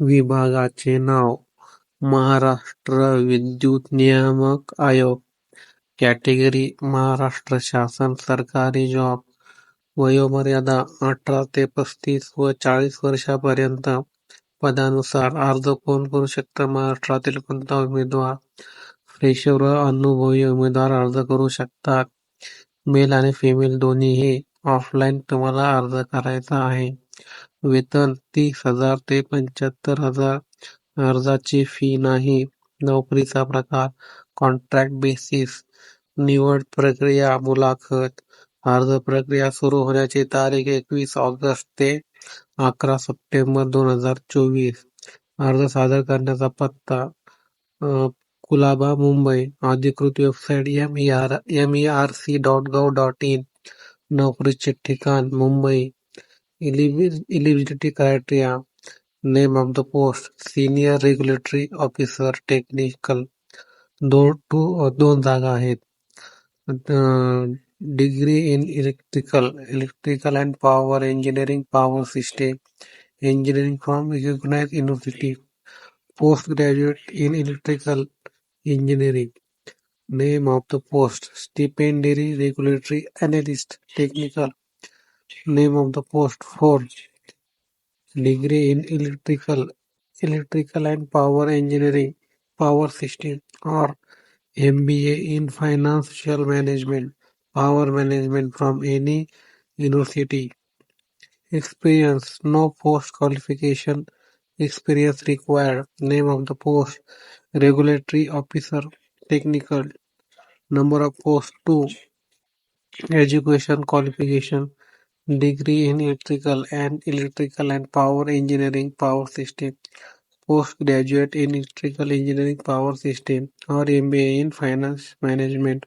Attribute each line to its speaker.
Speaker 1: विभागाचे नाव महाराष्ट्र विद्युत नियामक आयोग. कॅटेगरी महाराष्ट्र शासन सरकारी जॉब. वयोमर्यादा 18 ते 35 व 40 वर्षापर्यंत. पदानुसार अर्ज कोण करू शकतं? महाराष्ट्रातील कोणता उमेदवार? फ्रेशर व अनुभवी उमेदवार अर्ज करू शकतात. मेल आणि फिमेल दोन्हीही. ऑफलाईन तुम्हाला अर्ज करायचा आहे. वेतन 30,000 ते 75,000. अर्जाची फी नाही. नोकरीचा प्रकार कॉन्ट्रॅक्ट बेसिस. निवड प्रक्रिया मुलाखत. अर्ज प्रक्रिया सुरू होण्याची तारीख 21 ऑगस्ट ते 11 सप्टेंबर 2024. अर्ज सादर करण्याचा पत्ता कुलाबा, मुंबई. अधिकृत वेबसाईट merc.gov.in. नोकरीचे ठिकाण Mumbai. Eligibility criteria. Name of the post Senior Regulatory Officer Technical. दोन जागा आहेत. Degree in electrical and power engineering power system engineering from recognised university. Post graduate in electrical engineering. Name of the post Stipendiary Regulatory Analyst Technical. Name of the post Forge. Degree in electrical and power engineering power system or MBA in financial management power management from any university. Experience no post qualification experience required. Name of the post regulatory officer technical. Number of posts 2. Education qualification degree in electrical and power engineering power system. Postgraduate in electrical engineering power system or MBA in finance management.